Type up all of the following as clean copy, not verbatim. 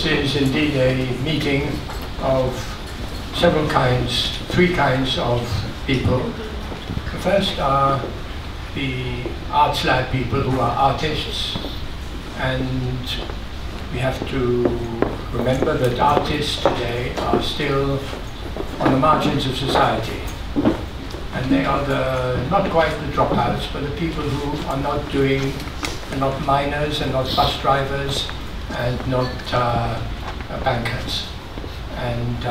This is indeed a meeting of several kinds, three kinds of people. The first are the arts lab people who are artists, and we have to remember that artists today are still on the margins of society, and they are not quite the dropouts, but the people who are not miners and not bus drivers and not bankers. And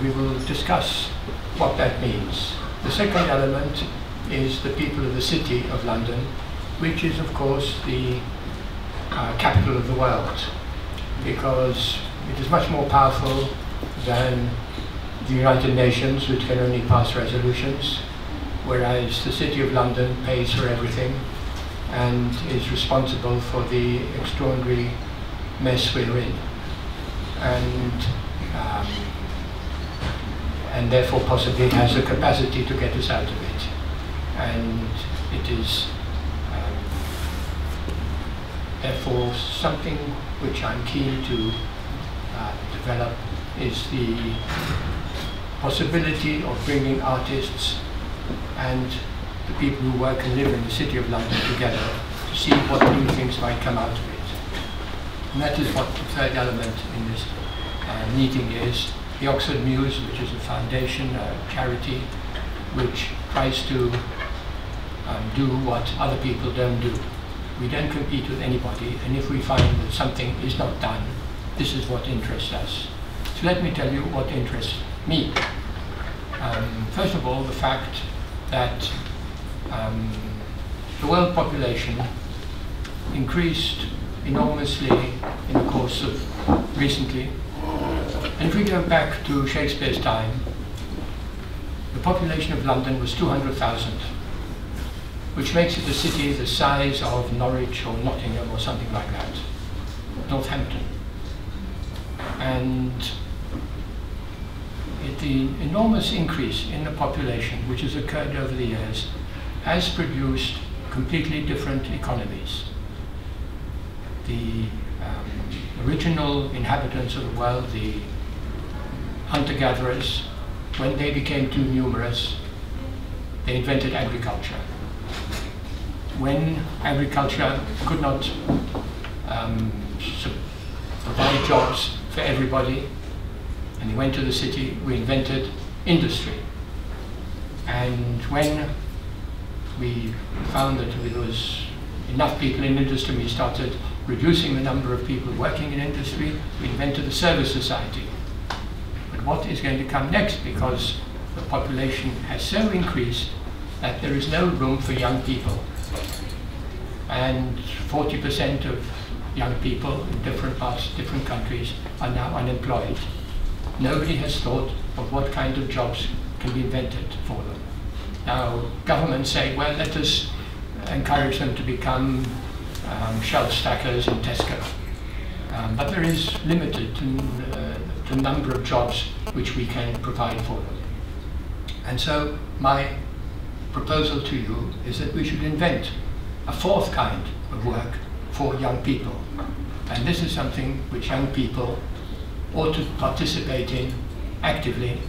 we will discuss what that means. The second element is the people of the City of London, which is of course the capital of the world, because it is much more powerful than the United Nations, which can only pass resolutions, whereas the City of London pays for everything and is responsible for the extraordinary mess we're in, and therefore possibly has the capacity to get us out of it. And it is therefore something which I'm keen to develop is the possibility of bringing artists and the people who work and live in the City of London together to see what new things might come out of it. And that is what the third element in this meeting is. The Oxford Muse, which is a foundation, a charity, which tries to do what other people don't do. We don't compete with anybody, and if we find that something is not done, this is what interests us. So let me tell you what interests me. First of all, the fact that the world population increased enormously in the course of recently. And if we go back to Shakespeare's time, the population of London was 200,000, which makes it a city the size of Norwich or Nottingham or something like that, Northampton. And the enormous increase in the population which has occurred over the years has produced completely different economies. The original inhabitants of the world, the hunter-gatherers, when they became too numerous, they invented agriculture. When agriculture could not provide jobs for everybody, and they went to the city, we invented industry. And when we found that there was enough people in industry, we started reducing the number of people working in industry, we invented the service society. But what is going to come next, because the population has so increased that there is no room for young people. And 40% of young people in different parts, different countries are now unemployed. Nobody has thought of what kind of jobs can be invented for them. Now, governments say, well, let us encourage them to become shelf stackers in Tesco. But there is limited to the number of jobs which we can provide for them. And so my proposal to you is that we should invent a fourth kind of work for young people. And this is something which young people ought to participate in actively,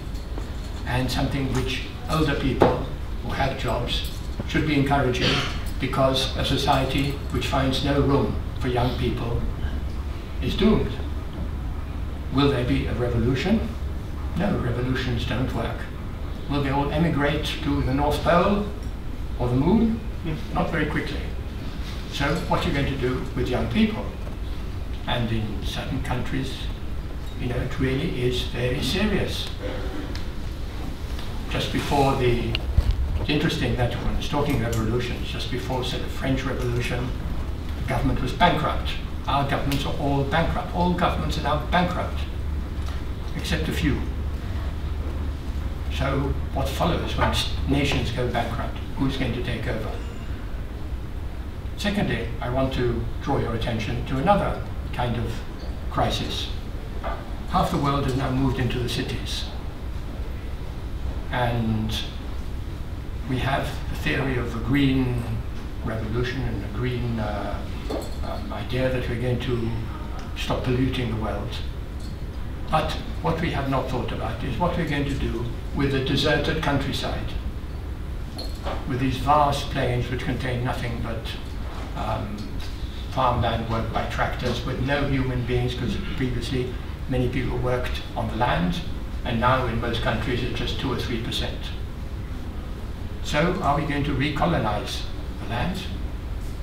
and something which older people who have jobs should be encouraging, because a society which finds no room for young people is doomed. Will there be a revolution? No, revolutions don't work. Will they all emigrate to the North Pole or the moon? Not very quickly. So what are you going to do with young people? And in certain countries, you know, it really is very serious. Just before it's interesting that when I was talking revolutions, just before, say, the French Revolution, the government was bankrupt. Our governments are all bankrupt. All governments are now bankrupt, except a few. So what follows when nations go bankrupt? Who's going to take over? Secondly, I want to draw your attention to another kind of crisis. Half the world has now moved into the cities. And we have the theory of a green revolution and a green idea that we're going to stop polluting the world. But what we have not thought about is what we're going to do with the deserted countryside, with these vast plains which contain nothing but farmland worked by tractors with no human beings, because previously many people worked on the land, and now in most countries it's just 2 or 3%. So are we going to recolonize the land?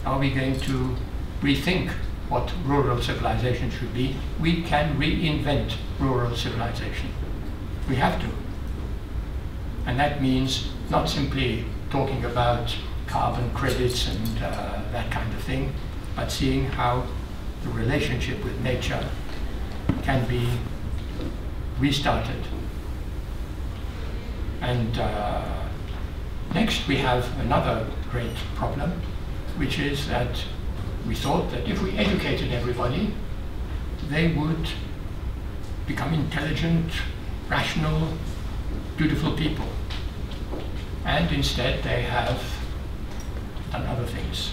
Are we going to rethink what rural civilization should be? We can reinvent rural civilization. We have to. And that means not simply talking about carbon credits and that kind of thing, but seeing how the relationship with nature can be restarted. And next we have another great problem, which is that we thought that if we educated everybody, they would become intelligent, rational, beautiful people. And instead they have done other things.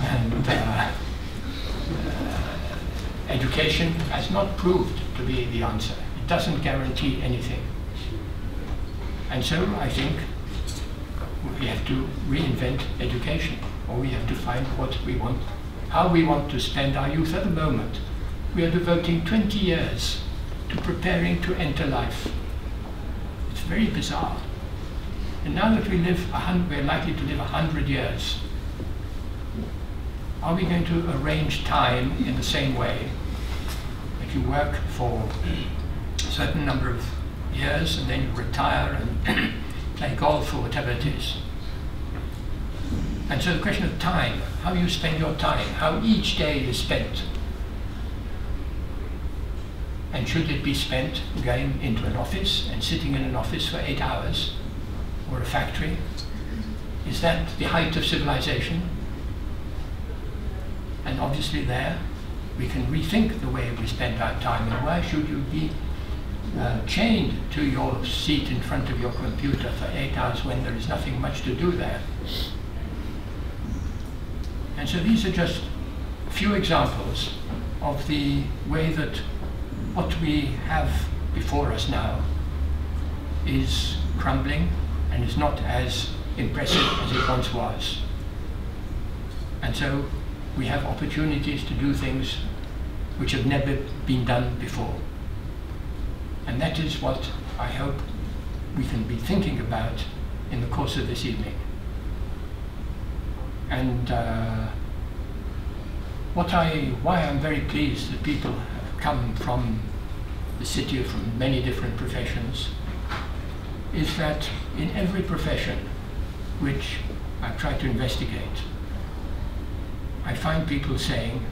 And education has not proved to be the answer. It doesn't guarantee anything. And so I think we have to reinvent education, or we have to find what we want, how we want to spend our youth. At the moment, we are devoting 20 years to preparing to enter life. It's very bizarre. And now that we're likely to live 100 years, are we going to arrange time in the same way that you work for a certain number of years and then you retire and play golf or whatever it is? And so the question of time, how you spend your time, how each day is spent. And should it be spent going into an office and sitting in an office for 8 hours, or a factory? Is that the height of civilization? And obviously there we can rethink the way we spend our time, and why should you be chained to your seat in front of your computer for 8 hours when there is nothing much to do there? And so these are just a few examples of the way that what we have before us now is crumbling and is not as impressive as it once was. And so we have opportunities to do things which have never been done before. And that is what I hope we can be thinking about in the course of this evening. And why I'm very pleased that people have come from the city, from many different professions, is that in every profession which I've tried to investigate, I find people saying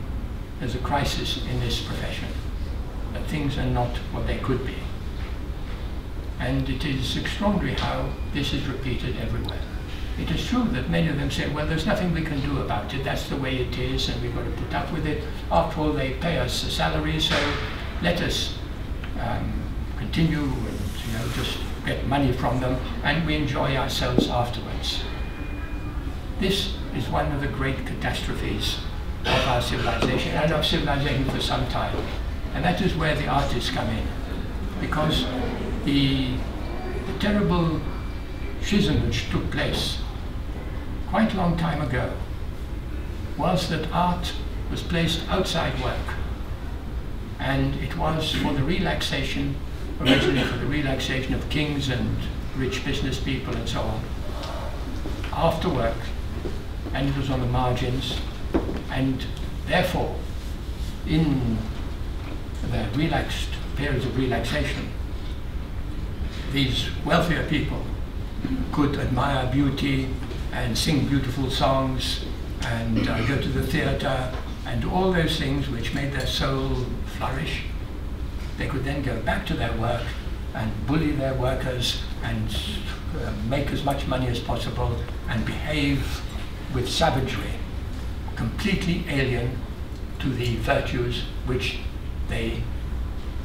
there's a crisis in this profession, that things are not what they could be. And it is extraordinary how this is repeated everywhere. It is true that many of them say, well, there's nothing we can do about it, that's the way it is, and we've got to put up with it. After all, they pay us a salary, so let us continue and just get money from them, and we enjoy ourselves afterwards. This is one of the great catastrophes of our civilization, and of civilization for some time. And that is where the artists come in, because the terrible schism which took place quite a long time ago was that art was placed outside work, and it was for the relaxation, originally for the relaxation of kings and rich business people and so on, after work, and it was on the margins, and therefore in the relaxed periods of relaxation, these wealthier people could admire beauty and sing beautiful songs and go to the theater and do all those things which made their soul flourish. They could then go back to their work and bully their workers and make as much money as possible and behave with savagery, completely alien to the virtues which they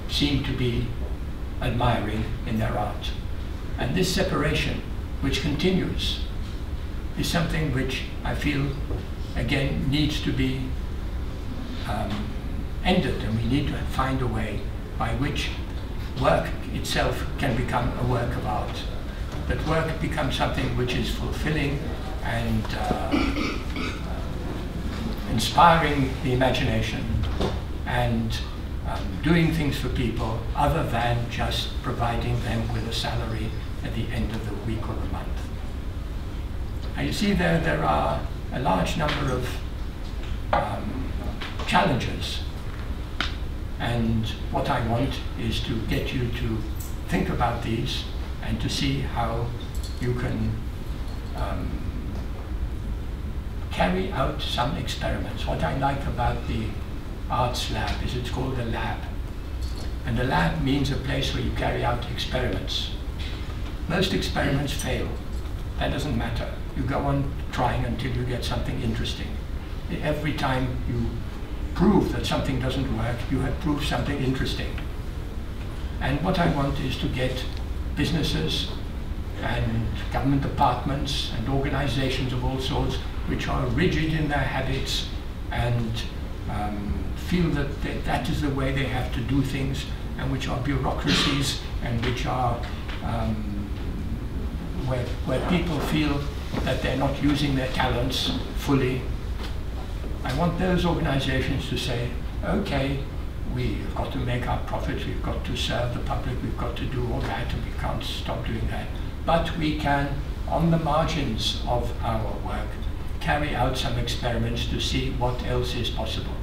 seem to be admiring in their art. And this separation, which continues, is something which I feel, again, needs to be ended, and we need to find a way by which work itself can become a work of art. That work becomes something which is fulfilling and inspiring the imagination and doing things for people other than just providing them with a salary at the end of the week or the month. Now you see there are a large number of challenges, and what I want is to get you to think about these and to see how you can carry out some experiments. What I like about the arts lab is it's called a lab. And a lab means a place where you carry out experiments. Most experiments fail. That doesn't matter. You go on trying until you get something interesting. Every time you prove that something doesn't work, you have proved something interesting. And what I want is to get businesses and government departments and organizations of all sorts which are rigid in their habits and feel that that is the way they have to do things, and which are bureaucracies and which are where people feel that they're not using their talents fully. I want those organizations to say, okay, we've got to make our profits, we've got to serve the public, we've got to do all that, and we can't stop doing that. But we can, on the margins of our work, carry out some experiments to see what else is possible.